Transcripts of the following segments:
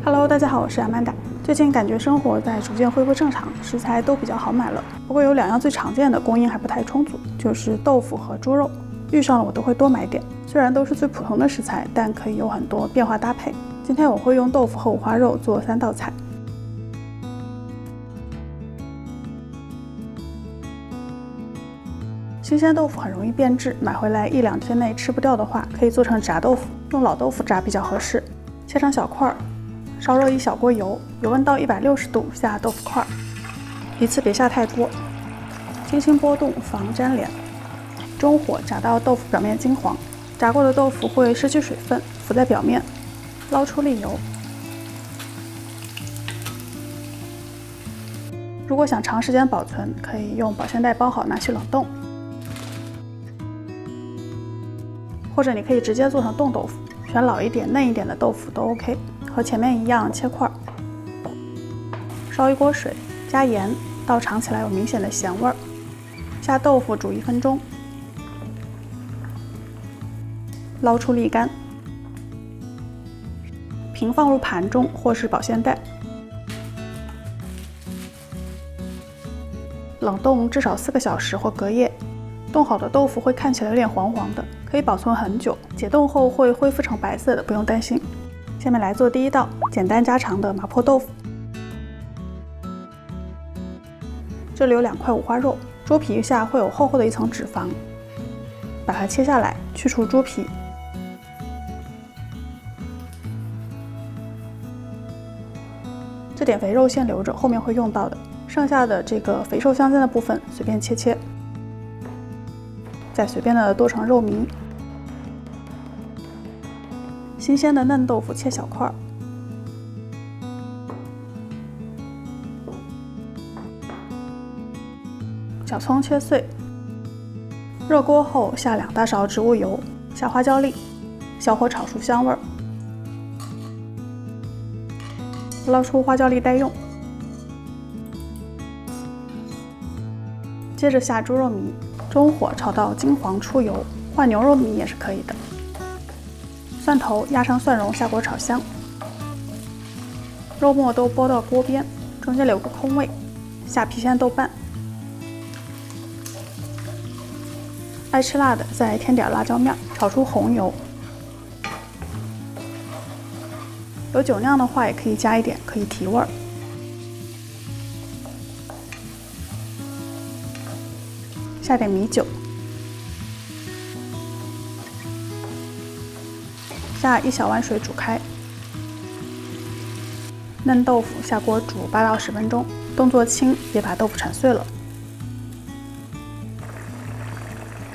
Hello， 大家好，我是Amanda。最近感觉生活在逐渐恢复正常，食材都比较好买了。不过有2样最常见的供应还不太充足，就是豆腐和猪肉。遇上了我都会多买点，虽然都是最普通的食材，但可以有很多变化搭配。今天我会用豆腐和五花肉做3道菜。新鲜豆腐很容易变质，买回来1-2天内吃不掉的话，可以做成炸豆腐，用老豆腐炸比较合适。切成小块，烧热1小锅油，油温到160度下豆腐块，一次别下太多，轻轻拨动防粘连。中火炸到豆腐表面金黄，炸过的豆腐会失去水分，浮在表面，捞出沥油。如果想长时间保存，可以用保鲜袋包好拿去冷冻，或者你可以直接做成冻豆腐，选老一点、嫩一点的豆腐都 OK。和前面一样切块，烧1锅水，加盐，到尝起来有明显的咸味儿。下豆腐煮1分钟，捞出沥干，平放入盘中或是保鲜袋，冷冻至少4个小时或隔夜。冻好的豆腐会看起来有点黄黄的，可以保存很久，解冻后会恢复成白色的，不用担心。下面来做第1道简单家常的麻婆豆腐。这里有2块五花肉，猪皮下会有厚厚的一层脂肪，把它切下来，去除猪皮。这点肥肉先留着，后面会用到的。剩下的这个肥瘦相间的部分随便切，再随便的剁成肉糜。新鲜的嫩豆腐切小块，小葱切碎。热锅后下2大勺植物油，下花椒粒，小火炒出香味儿，捞出花椒粒待用。接着下猪肉糜，中火炒到金黄出油，换牛肉糜也是可以的。蒜头压上蒜蓉下锅炒香，肉末都拨到锅边，中间留个空位，下郫县豆瓣。爱吃辣的再添点辣椒面，炒出红油。有酒酿的话也可以加一点，可以提味儿。下点米酒，下1小碗水煮开。嫩豆腐下锅煮8到10分钟，动作轻，别把豆腐铲碎了。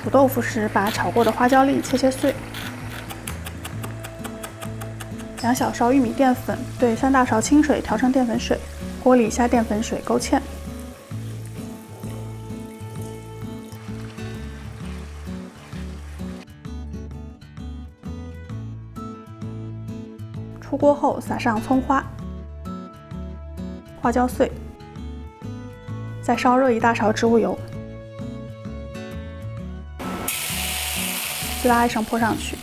煮豆腐时把炒过的花椒粒切碎。2小勺玉米淀粉兑3大勺清水调成淀粉水，锅里下淀粉水勾芡。出锅后撒上葱花、花椒碎，再烧热1大勺植物油，滋啦1声泼上去。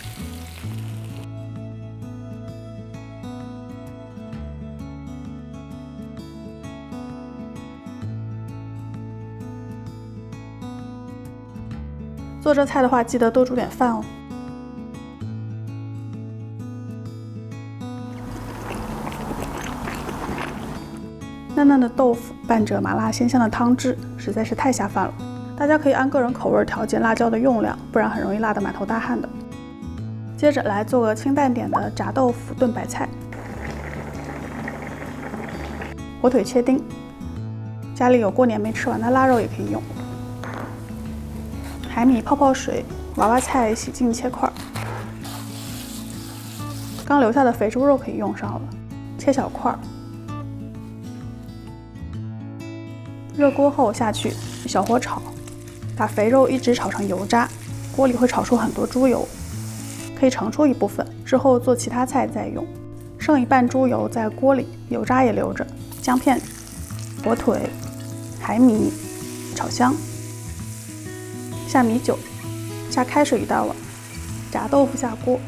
做这菜的话，记得多煮点饭哦。嫩嫩的豆腐拌着麻辣鲜香的汤汁，实在是太下饭了。大家可以按个人口味调节辣椒的用量，不然很容易辣得满头大汗的。接着来做个清淡点的炸豆腐炖白菜。火腿切丁，家里有过年没吃完的腊肉也可以用。海米泡水，娃娃菜洗净切块。刚留下的肥猪肉可以用上了，切小块。热锅后下去，小火炒，把肥肉一直炒成油渣，锅里会炒出很多猪油，可以盛出一部分，之后做其他菜再用。剩1半猪油在锅里，油渣也留着，姜片、火腿、海米炒香，下米酒，下开水1大碗，炸豆腐下锅，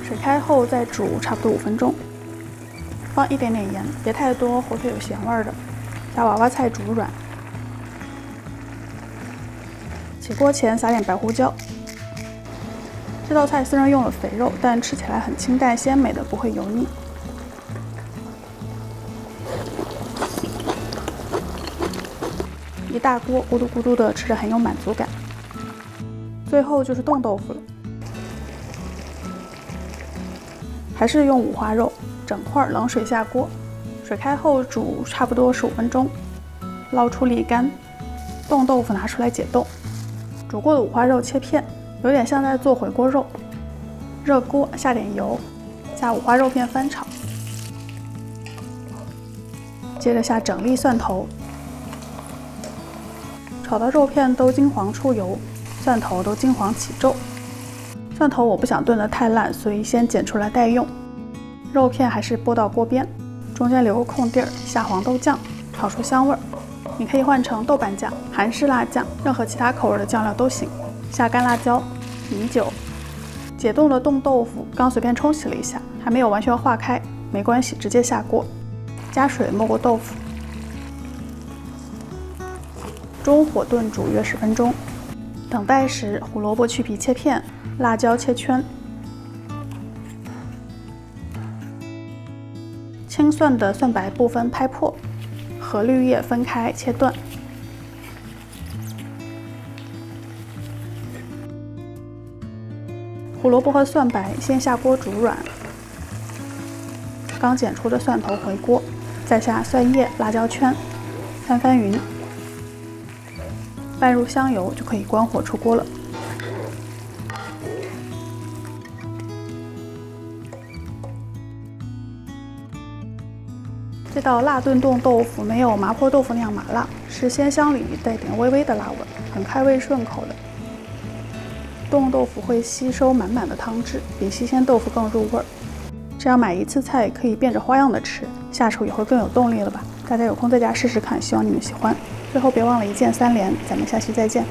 水开后再煮差不多5分钟，放一点点盐，别太多，火腿有咸味的。加娃娃菜煮软，起锅前撒点白胡椒。这道菜虽然用了肥肉，但吃起来很清淡鲜美的，不会油腻。一大锅咕嘟咕嘟的，吃着很有满足感。最后就是冻豆腐了，还是用五花肉，整块冷水下锅，水开后煮差不多15分钟，捞出沥干，冻豆腐拿出来解冻。煮过的五花肉切片，有点像在做回锅肉。热锅下点油，下五花肉片翻炒，接着下整粒蒜头，炒到肉片都金黄出油，蒜头都金黄起皱。蒜头我不想炖得太烂，所以先剪出来待用。肉片还是拨到锅边，中间留个空地儿，下黄豆酱，炒出香味儿。你可以换成豆瓣酱、韩式辣酱，任何其他口味的酱料都行。下干辣椒、米酒。解冻的冻豆腐刚随便冲洗了一下，还没有完全化开，没关系，直接下锅，加水没过豆腐，中火炖煮约10分钟。等待时，胡萝卜去皮切片，辣椒切圈，青蒜的蒜白部分拍破，和绿叶分开切断。胡萝卜和蒜白先下锅煮软，刚剪出的蒜头回锅，再下蒜叶、辣椒圈，翻匀，拌入香油就可以关火出锅了。这道辣炖冻豆腐没有麻婆豆腐那样麻辣，是鲜香里带点微微的辣味，很开胃顺口的。冻豆腐会吸收满满的汤汁，比新鲜豆腐更入味儿。这样买一次菜可以变着花样的吃，下厨也会更有动力了吧？大家有空在家试试看，希望你们喜欢。最后别忘了1键3连，咱们下期再见。